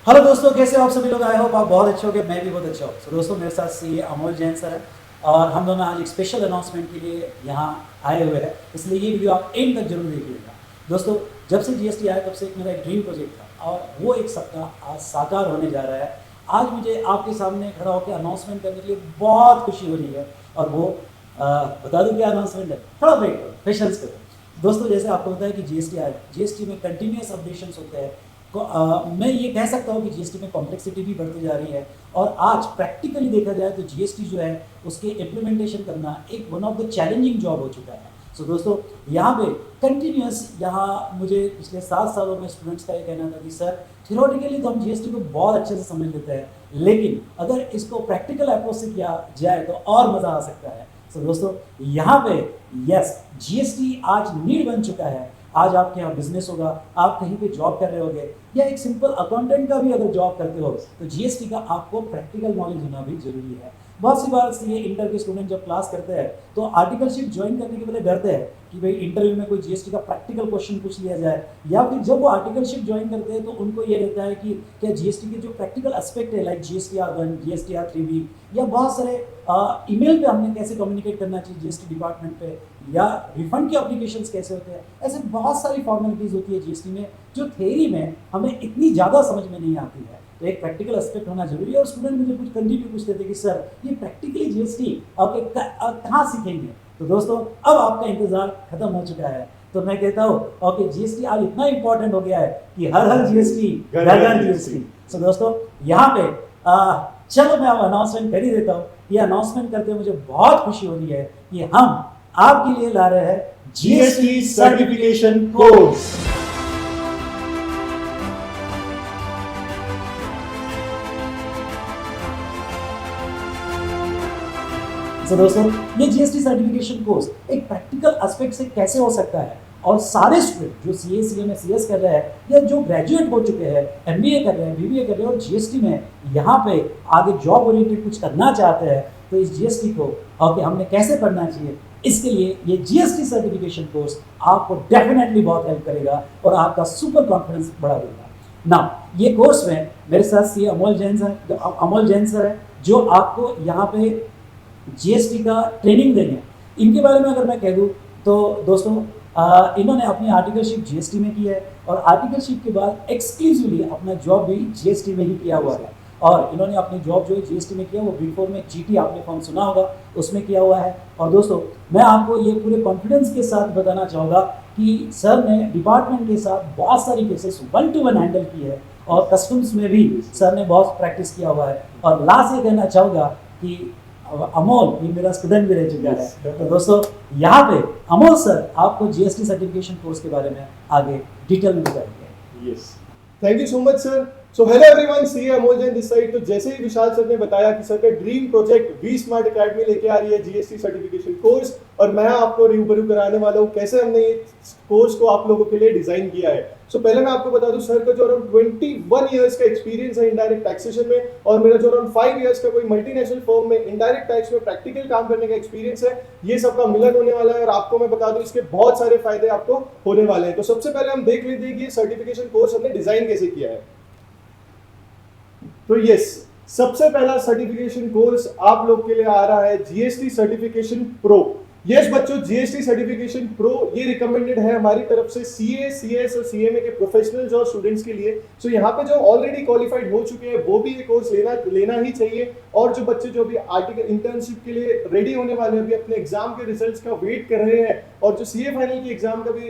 Hello दोस्तों, कैसे हो आप सभी लोग? आए हो आप बहुत अच्छे हो गए, मैं भी बहुत अच्छा हूँ। तो दोस्तों मेरे साथ सीए अमोल जैन सर है और हम दोनों आज एक स्पेशल अनाउंसमेंट के लिए यहाँ आए हुए हैं, इसलिए ये वीडियो आप एंड तक जरूर देखिएगा। दोस्तों, जब से जीएसटी आया तब से एक मेरा एक ड्रीम प्रोजेक्ट था और वो एक सपना आज साकार होने जा रहा है। आज मुझे आपके सामने खड़ा होकर अनाउंसमेंट करने के लिए बहुत खुशी हो रही है और वो बता दूँ क्या अनाउंसमेंट है? थोड़ा वेट करो, पेशेंस करो। दोस्तों, जैसे आपको पता है कि जीएसटी आया, जीएसटी में कंटिन्यूस अपडेशंस होते हैं। मैं ये कह सकता हूँ कि जीएसटी में कॉम्प्लेक्सिटी भी बढ़ती जा रही है और आज प्रैक्टिकली देखा जाए तो जीएसटी जो है उसके इम्प्लीमेंटेशन करना एक one of the challenging job हो चुका है। सो दोस्तों, यहाँ पे कंटिन्यूस यहाँ मुझे पिछले 7 सालों में स्टूडेंट्स का ये कहना था कि सर थियोरेटिकली तो हम जीएसटी को बहुत अच्छे से समझ लेते हैं, लेकिन अगर इसको प्रैक्टिकल अप्रोच से किया जाए तो और मज़ा आ सकता है। सो दोस्तों, यहाँ पे यस, जीएसटी आज नीड बन चुका है। आज आपके यहाँ बिजनेस होगा, आप कहीं पे जॉब कर रहे होगे या एक सिंपल अकाउंटेंट का भी अगर जॉब करते हो तो जीएसटी का आपको प्रैक्टिकल नॉलेज होना भी जरूरी है। बहुत सी बार ये इंटर के स्टूडेंट जब क्लास करते हैं तो आर्टिकलशिप ज्वाइन करने के पहले डरते हैं कि भाई इंटरव्यू में कोई जीएसटी का प्रैक्टिकल क्वेश्चन पूछ लिया जाए, या फिर जब वो आर्टिकलशिप ज्वाइन करते हैं तो उनको ये रहता है कि क्या जीएसटी के जो प्रैक्टिकल एस्पेक्ट है लाइक GSTR1, GSTR3B या बहुत सारे ईमेल पे हमने कैसे कम्युनिकेट करना चाहिए जीएसटी डिपार्टमेंट पे, या रिफंड के एप्लीकेशंस कैसे होते हैं, ऐसे बहुत सारी फॉर्मेलिटीज़ होती है जीएसटी में जो थ्योरी में हमें इतनी ज़्यादा समझ में नहीं आती है। तो एक प्रैक्टिकल एस्पेक्ट होना जरूरी है और स्टूडेंट मुझे कुछ कंटिन्यू पूछते थे कि सर ये प्रैक्टिकली जीएसटी आप कहाँ सीखेंगे? तो दोस्तों, अब आपका इंतजार खत्म हो चुका है। तो मैं कहता हूँ ओके, जीएसटी आज इतना इंपॉर्टेंट हो गया है कि हर हर जीएसटी घर घर जीएसटी। तो दोस्तों, यहाँ पे चलो मैं अब अनाउंसमेंट कर ही देता हूँ। ये अनाउंसमेंट करते हुए मुझे बहुत खुशी हो रही है कि हम आपके लिए ला रहे हैं जीएसटी सर्टिफिकेशन कोर्स। तो दोस्तों, ये जीएसटी सर्टिफिकेशन कोर्स एक प्रैक्टिकल एस्पेक्ट से कैसे हो सकता है और सारे स्टूडेंट जो सीए, सीएमए, सीएस कर रहे हैं या जो ग्रेजुएट हो चुके हैं, एमबीए कर रहे हैं, बीबीए कर रहे हैं और जीएसटी में यहाँ पे आगे जॉब ओरिएंटेड कुछ करना चाहते हैं, तो इस जीएसटी को और हमने कैसे पढ़ना चाहिए, इसके लिए ये जीएसटी सर्टिफिकेशन कोर्स आपको डेफिनेटली बहुत हेल्प करेगा और आपका सुपर कॉन्फिडेंस बढ़ा देगा ना। ये कोर्स में मेरे साथ सीए अमोल जैन सर है जो आपको यहाँ पे जीएसटी का ट्रेनिंग देंगे। इनके बारे में अगर मैं कह दूँ तो दोस्तों, इन्होंने अपनी आर्टिकलशिप जीएसटी में की है और आर्टिकलशिप के बाद एक्सक्लूसिवली अपना जॉब भी जीएसटी में ही किया हुआ है। और इन्होंने अपनी जॉब जो है जीएसटी में किया, वो बिग फोर में जीटी आपने फॉर्म सुना होगा, उसमें किया हुआ है। और दोस्तों, मैं आपको ये पूरे कॉन्फिडेंस के साथ बताना चाहूँगा कि सर ने डिपार्टमेंट के साथ बहुत सारी केसेस 1-to-1 हैंडल की है और कस्टम्स में भी सर ने बहुत प्रैक्टिस किया हुआ है। और लास्ट ये कहना चाहूँगा कि अमोल ये मेरा स्टूडेंट भी रह चुका है। तो दोस्तों, यहाँ पे अमोल सर आपको जीएसटी सर्टिफिकेशन कोर्स के बारे में आगे डिटेल में बताएंगे। Yes, thank you so much sir. So hello everyone, CA Amol Jain this side. तो जैसे ही विशाल सर ने बताया कि सर का dream project V smart academy लेके आ रही है जीएसटी सर्टिफिकेशन कोर्स, और मैं आपको रूबरू कराने वाला हूँ कैसे हमने ये कोर्स को आप लोगों के लिए डिजाइन किया है। सो पहले मैं आपको बता दूं, सर का जो अराउंड 21 इयर्स का एक्सपीरियंस है इनडायरेक्ट टैक्सेशन में, और मेरा जो अराउंड 5 इयर्स का कोई मल्टीनेशनल फर्म में इनडायरेक्ट टैक्स में प्रैक्टिकल काम करने का एक्सपीरियंस है। ये सबका मिलन होने वाला है और आपको मैं बता दूं इसके बहुत सारे फायदे आपको होने वाले हैं। तो सबसे पहले हम देख लेते हैं कि ये सर्टिफिकेशन कोर्स हमने डिजाइन कैसे किया है। तो यस, सबसे पहला सर्टिफिकेशन कोर्स आप लोग के लिए आ रहा है जीएसटी सर्टिफिकेशन प्रो। यस बच्चों, जीएसटी सर्टिफिकेशन प्रो ये रिकमेंडेड है हमारी तरफ से सीए, सीएस और सीएमए के प्रोफेशनल्स और स्टूडेंट्स के लिए। सो यहाँ पे जो ऑलरेडी क्वालिफाइड हो चुके हैं वो भी ये कोर्स लेना ही चाहिए, और जो बच्चे जो भी आर्टिकल इंटर्नशिप के लिए रेडी होने वाले हैं, अभी अपने एग्जाम के रिजल्ट्स का वेट कर रहे हैं और जो सीए फाइनल की एग्जाम का भी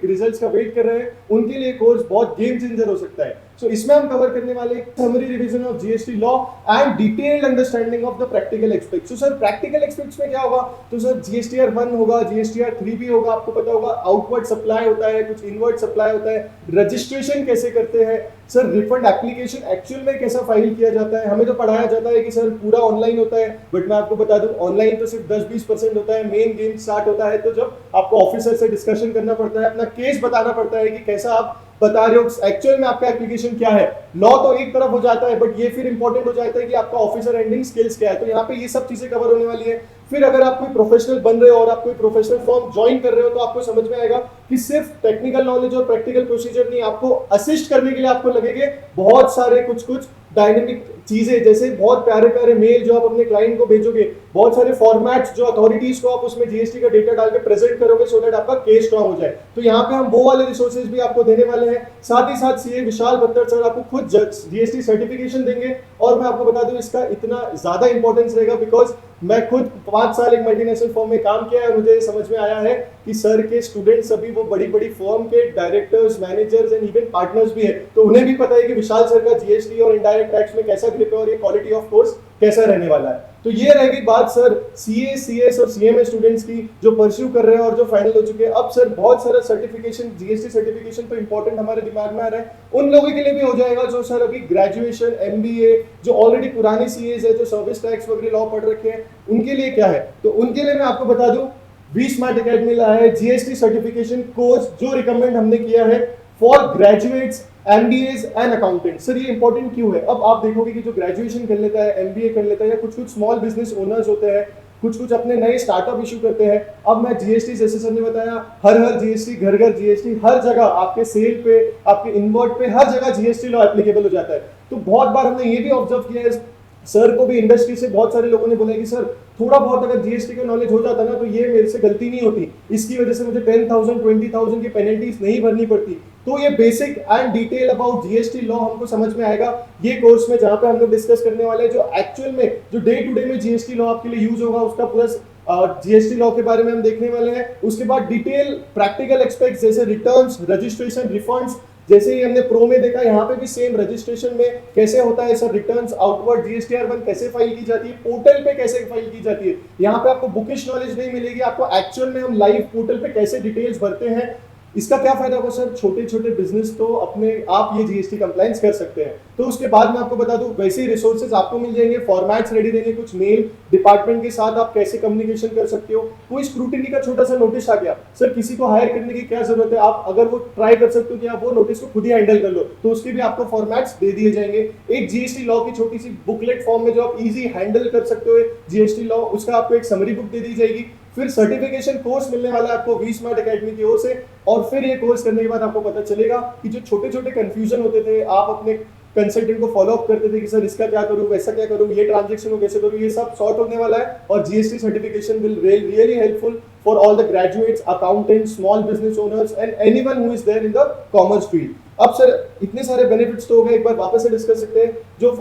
रिजल्ट्स का वेट कर रहे हैं, उनके लिए कोर्स बहुत गेम चेंजर हो सकता है। सो इसमें हम कवर करने वाले summary revision of GST law and detailed understanding of the practical aspects. So sir practical aspects में क्या होगा? तो सर GSTR1 होगा, GSTR3 होगा, आपको पता होगा आउटवर्ड सप्लाई होता है, कुछ इनवर्ड सप्लाई होता है, रजिस्ट्रेशन कैसे करते हैं सर, रिफंड एप्लीकेशन एक्चुअल में कैसा फाइल किया जाता है। हमें तो पढ़ाया जाता है कि सर पूरा ऑनलाइन होता है, बट मैं आपको बता दूं ऑनलाइन तो सिर्फ 10-20% होता है। मेन गेम स्टार्ट होता है तो जब आपको ऑफिसर से डिस्कशन करना पड़ता है, अपना केस बताना पड़ता है कि कैसा आप बता रहे हो एक्चुअल में आपका एप्लीकेशन क्या है। लॉ तो एक तरफ हो जाता है, बट ये फिर इंपॉर्टेंट हो जाता है कि आपका ऑफिसर एंडिंग स्किल्स क्या है। तो यहाँ पे ये सब चीजें कवर होने वाली है। फिर अगर आप कोई प्रोफेशनल बन रहे हो और आप कोई प्रोफेशनल फॉर्म ज्वाइन कर रहे हो तो आपको समझ में आएगा कि सिर्फ टेक्निकल नॉलेज और प्रैक्टिकल प्रोसीजर नहीं, आपको असिस्ट करने के लिए आपको लगेंगे बहुत सारे कुछ डायनेमिक चीजें, जैसे बहुत प्यारे प्यारे मेल जो आप अपने क्लाइंट को भेजोगे, बहुत सारे फॉर्मेट्स जो अथॉरिटीज को आप उसमें जीएसटी का डेटा डाल के प्रेजेंट करोगे सो दैट आपका केस स्ट्रॉन्ग हो जाए। तो यहाँ पे हम वो वाले रिसोर्सेज भी आपको देने वाले हैं। साथ ही साथ सीए विशाल बत्तर सर आपको खुद जीएसटी सर्टिफिकेशन देंगे। और मैं आपको बता दूं इसका इतना ज्यादा इंपॉर्टेंस रहेगा बिकॉज मैं खुद 5 साल एक मल्टीनेशनल फर्म में काम किया है और मुझे समझ में आया है कि सर के स्टूडेंट्स सभी वो बड़ी बड़ी फर्म के directors, managers and even partners भी है, तो उन्हें भी पता है कि विशाल सर का जीएसटी और इनडायरेक्ट टैक्स में कैसा ग्रिप है और ये क्वालिटी ऑफ कोर्स कैसा रहने वाला है। तो ये रहेगी बात सर सीए, सीएस और सीएमए स्टूडेंट्स की जो परस्यू कर रहे हैं और जो फाइनल हो चुके हैं। अब सर बहुत सारा सर्टिफिकेशन, जीएसटी सर्टिफिकेशन तो इंपॉर्टेंट हमारे दिमाग में आ रहा है, उन लोगों के लिए भी हो जाएगा जो सर अभी ग्रेजुएशन, एमबीए, जो ऑलरेडी पुराने सीएस है, जो सर्विस टैक्स वगैरह लॉ पढ़ रखे हैं, उनके लिए क्या है। तो उनके लिए मैं आपको बता दूं वी स्मार्ट अकेडमी लाया है जीएसटी सर्टिफिकेशन कोर्स जो रिकमेंड हमने किया है for graduates, MBAs and accountant. Sir ये इंपॉर्टेंट क्यों है? अब आप देखोगे कि जो ग्रेजुएशन कर लेता है, एमबीए कर लेता है, या कुछ स्मॉल बिजनेस ओनर्स होते हैं, कुछ अपने नए स्टार्टअप इशू करते हैं। अब मैं जीएसटी, जैसे सर ने बताया, हर जीएसटी, घर जीएसटी, हर जगह आपके सेल पे, आपके इनवर्ट पे, हर जगह जीएसटी लॉ एप्लीकेबल हो जाता है। तो बहुत बार हमने ये भी ऑब्जर्व किया है, सर को भी इंडस्ट्री से बहुत सारे लोगों ने बोला कि सर थोड़ा बहुत अगर जीएसटी का नॉलेज हो जाता ना तो ये मेरे से गलती नहीं होती, इसकी वजह से मुझे 10,000 20,000 की पेनल्टीज नहीं भरनी पड़ती। तो ये basic and detail about GST law हमको समझ में आएगा ये कोर्स में, जहां पे हम लोग डिस्कस करने वाले हैं जो एक्चुअल में जो डे टू डे में जीएसटी लॉ आपके लिए यूज होगा उसका पूरा जीएसटी लॉ के बारे में हम देखने वाले हैं। उसके बाद डिटेल प्रैक्टिकल एस्पेक्ट्स जैसे रिटर्न्स, रजिस्ट्रेशन, रिफंड्स, जैसे ही हमने प्रो में देखा, यहाँ पे भी सेम रजिस्ट्रेशन में कैसे होता है सर, रिटर्न्स, आउटवर्ड जीएसटीआर 1 कैसे फाइल की जाती है, पोर्टल पे कैसे फाइल की जाती है। यहाँ पे आपको बुकिश नॉलेज नहीं मिलेगी, आपको एक्चुअल में हम लाइव पोर्टल पे कैसे डिटेल्स भरते हैं। इसका क्या फायदा होगा सर, छोटे छोटे बिजनेस तो अपने आप ये जीएसटी कंप्लायंस कर सकते हैं। तो उसके बाद मैं आपको बता दूं वैसे ही रिसोर्सेज आपको मिल जाएंगे, फॉर्मेट्स रेडी रहेंगे, कुछ मेल डिपार्टमेंट के साथ आप कैसे कम्युनिकेशन कर सकते हो। कोई स्क्रूटिनी का छोटा सा नोटिस आ गया, सर किसी को हायर करने की क्या जरूरत है, आप अगर वो ट्राई कर सकते हो कि आप वो नोटिस को खुद ही हैंडल कर लो, तो उसके भी आपको फॉर्मेट्स दे दिए जाएंगे। एक जीएसटी लॉ की छोटी सी बुकलेट फॉर्म में जो आप इजी हैंडल कर सकते हो जीएसटी लॉ, उसका आपको एक समरी बुक दे दी जाएगी। फिर सर्टिफिकेशन कोर्स मिलने वाला है आपको वी स्मार्ट अकेडमी की ओर से, और फिर ये कोर्स करने के बाद आपको पता चलेगा कि जो छोटे छोटे कंफ्यूजन होते थे, आप अपने कंसल्टेंट को फॉलो अप करते थे कि सर इसका क्या करूं, वैसा क्या करूं, ये ट्रांजैक्शन को कैसे करूं, ये सब सॉर्ट होने वाला है। और GST certification will really helpful for all the graduates, accountants, small business owners and anyone who is there in the commerce field. अब सर इतने सारे बेनिफिट्स तो हो गए, एक बार वापस से डिस्कस करते हैं। जो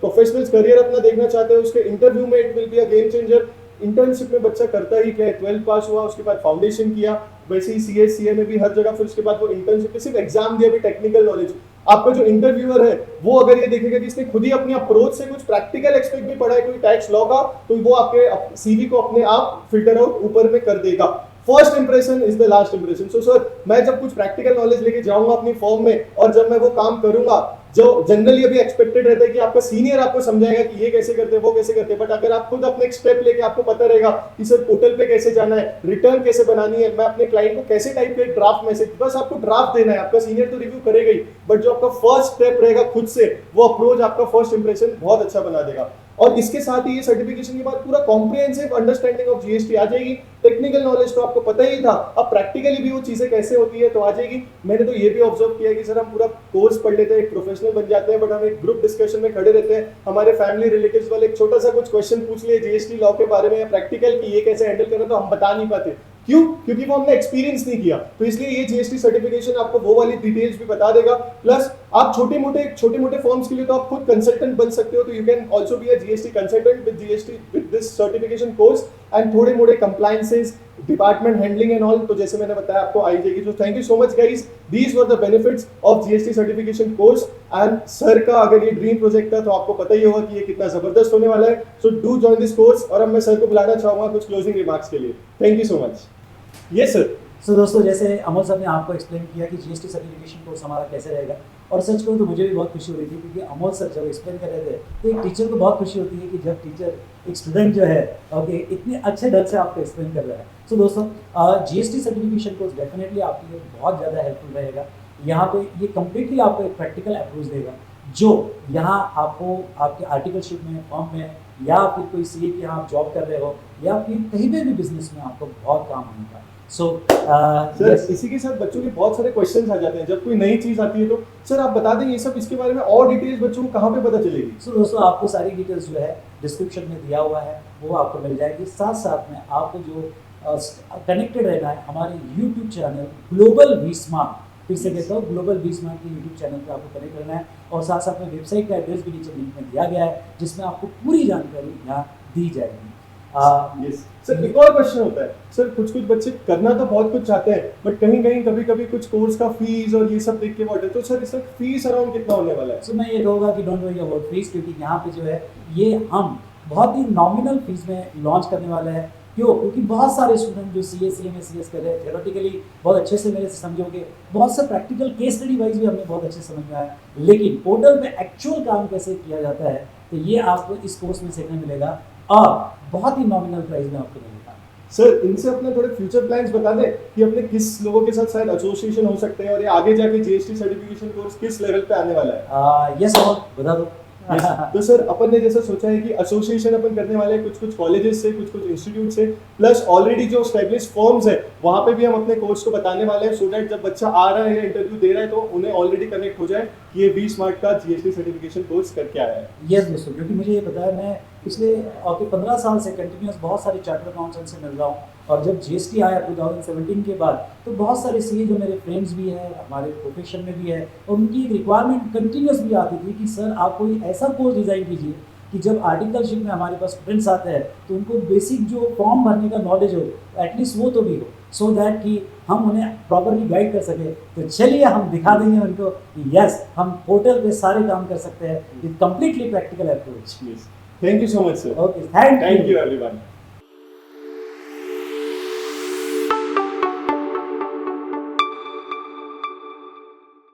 प्रोफेशनल्स करियर अपना देखना चाहते हैं उसके इंटरव्यू में it will be a game changer. Internship में बच्चा करता ही क्या है, 12 पास हुआ, उसके बाद फाउंडेशन किया, वैसे ही सीएस सीए में भी हर जगह, फिर उसके बाद वो इंटर्नशिप में सिर्फ एग्जाम दिया भी टेक्निकल नॉलेज। आपका जो इंटरव्यूअर है वो अगर ये देखेगा कि इसने खुद ही अपनी अप्रोच से कुछ प्रैक्टिकल एक्सपेक्ट भी पढ़ा है कोई टैक्स लॉ का, तो वो आपके सीवी को अपने आप फिल्टर आउट ऊपर में कर देगा। First impression is the last impression. So sir मैं जब कुछ प्रैक्टिकल नॉलेज लेके जाऊंगा अपनी फॉर्म में और जब मैं वो काम करूंगा, जो जनरली अभी एक्सपेक्टेड रहता है कि आपका सीनियर आपको समझाएगा कि ये कैसे करते हैं, वो कैसे करते हैं, बट अगर आप खुद अपने एक स्टेप लेके आपको पता रहेगा कि सर पोर्टल पे कैसे जाना है, रिटर्न कैसे बनानी है, मैं अपने क्लाइंट को कैसे टाइप कर ड्राफ्ट मैसेज, बस आपको ड्राफ्ट देना है, आपका सीनियर तो रिव्यू करेगा ही, बट जो आपका फर्स्ट स्टेप रहेगा खुद से, वो अप्रोच आपका फर्स्ट इंप्रेशन बहुत अच्छा बना देगा। और इसके साथ ही ये सर्टिफिकेशन के बाद पूरा कॉम्प्रिहेंसिव अंडरस्टैंडिंग ऑफ जीएसटी आ जाएगी। टेक्निकल नॉलेज तो आपको पता ही था, अब प्रैक्टिकली भी वो चीजें कैसे होती है तो आ जाएगी। मैंने तो ये भी ऑब्जर्व किया कि सर हम पूरा कोर्स पढ़ लेते हैं, एक प्रोफेशनल बन जाते हैं, बट हम एक ग्रुप डिस्कशन में खड़े रहते हैं, हमारे फैमिली रिलेटिव्स वाले एक छोटा सा कुछ क्वेश्चन पूछ लिए जीएसटी लॉ के बारे में या प्रैक्टिकल की ये कैसे हैंडल करना, तो हम बता नहीं पाते। क्यों? क्योंकि वो हमने एक्सपीरियंस नहीं किया। तो इसलिए ये जीएसटी सर्टिफिकेशन आपको वो वाली डिटेल्स भी बता देगा। प्लस आप छोटे मोटे फॉर्म्स के लिए तो आप खुद कंसल्टेंट बन सकते हो, तो you can also be a GST consultant with GST with this certification course and थोड़े मोटे compliances, department handling and all, तो जैसे मैंने बताया आपको आई जाएगी। तो thank you so much guys, these were the benefits of GST certification course. And sir का अगर ये ड्रीम प्रोजेक्ट था तो आपको पता ही होगा कि ये कितना जबरदस्त होने वाला है। So do join this course. और अब मैं सर को बुलाना चाहूंगा कुछ क्लोजिंग रिमार्क्स के लिए। Thank you so much. Yes sir. So दोस्तों, जैसे अमोल साहब ने आपको एक्सप्लेन किया कि जीएसटी सर्टिफिकेशन कोर्स हमारा कैसे रहेगा, और सच कहूँ तो मुझे भी बहुत खुशी हो रही थी, क्योंकि अमोल सर जब एक्सप्लेन कर रहे थे तो एक टीचर को बहुत खुशी होती है कि जब टीचर एक स्टूडेंट जो है ओके इतने अच्छे ढंग से आपको एक्सप्लेन कर रहा है। सो दोस्तों, जीएसटी सर्टिफिकेशन कोर्स डेफिनेटली आपके लिए बहुत ज़्यादा हेल्पफुल रहेगा। यहाँ पे ये कम्प्लीटली आपको एक प्रैक्टिकल अप्रोच देगा, जो यहाँ आपको आपके आर्टिकलशिप में, फॉर्म में, या फिर कोई सीए की यहाँ आप जॉब कर रहे हो या फिर कहीं पे भी बिजनेस में आपको बहुत काम आने का। सो सर इसी के साथ बच्चों के बहुत सारे क्वेश्चंस आ जाते हैं जब कोई नई चीज आती है तो सर आप बता दें ये सब इसके बारे में और डिटेल्स बच्चों को कहाँ पे पता चलेगी? सो दोस्तों आपको सारी डिटेल्स जो है डिस्क्रिप्शन में दिया हुआ है वो आपको मिल जाएगी। साथ साथ में आपको जो कनेक्टेड रहना है हमारे YouTube channel global V smart, फिर से कहता हूँ ग्लोबल वी स्मार्ट के यूट्यूब चैनल पे आपको कनेक्ट रहना है। और साथ साथ में वेबसाइट का एड्रेस भी नीचे लिंक में दिया गया है जिसमें आपको पूरी जानकारी यहाँ दी जाएगी। यस सर एक और क्वेश्चन होता है सर कुछ कुछ बच्चे करना तो बहुत कुछ चाहते हैं बट कहीं कहीं कभी कभी कुछ कोर्स का फीस और ये सब देख के बोलते हैं तो सर इसका फीस अराउंड कितना होने वाला है? सो मैं ये कहूँगा कि डोंट वरी अबाउट फीस, क्योंकि यहाँ पे जो है ये हम बहुत ही नॉमिनल फीस में लॉन्च करने वाले हैं। क्यों? क्योंकि बहुत सारे स्टूडेंट जो सी एस कर रहे हैं थ्योरेटिकली बहुत अच्छे से मेरे से समझोगे, बहुत से प्रैक्टिकल केस स्टडी वाइज भी हमें बहुत अच्छे समझ में आया, लेकिन पोर्टल पे एक्चुअल काम कैसे किया जाता है तो ये आपको इस कोर्स में सीखने मिलेगा और बहुत ही नॉमिनल प्राइस में आपको मिलेगा। सर इनसे अपने थोड़े फ्यूचर प्लान्स बता दें कि अपने किस लोगों के साथ शायद एसोसिएशन हो सकते हैं और ये आगे जाके जीएसटी सर्टिफिकेशन कोर्स किस लेवल पे आने वाला है? यस और बता दो। तो सर अपन ने जैसा सोचा है कि एसोसिएशन अपन करने वाले हैं कुछ कुछ कॉलेजेस से कुछ कुछ इंस्टीट्यूट से प्लस ऑलरेडी जो एस्टैब्लिश फर्म्स है वहाँ पे भी हम अपने कोर्स को बताने वाले हैं सो दैट जब बच्चा आ रहा है या इंटरव्यू दे रहा है तो उन्हें ऑलरेडी कनेक्ट हो जाए कि ये वी स्मार्ट का जीएसटी सर्टिफिकेशन कोर्स करके आया है। यस दोस्तों, क्योंकि मुझे ये पता है मैं पिछले 15 साल से कंटिन्यूस बहुत सारे चार्टर्ड अकाउंटेंट से मिल रहा हूँ और जब जीएसटी आया 2017 के बाद तो बहुत सारे सीए जो मेरे फ्रेंड्स भी हैं हमारे प्रोफेशन में भी है और उनकी एक रिक्वायरमेंट कंटिन्यूस भी आती थी कि सर आप कोई ऐसा कोर्स डिज़ाइन कीजिए कि जब आर्टिकलशिप में हमारे पास स्टूडेंट्स आते हैं तो उनको बेसिक जो फॉर्म भरने का नॉलेज हो एटलीस्ट वो तो भी हो, सो दैट कि हम उन्हें प्रॉपरली गाइड कर सकें। तो चलिए हम दिखा देंगे उनको कि यस हम पोर्टल पे सारे काम कर सकते हैं with completely practical approach. Thank you so much sir. Okay, thank thank you everyone.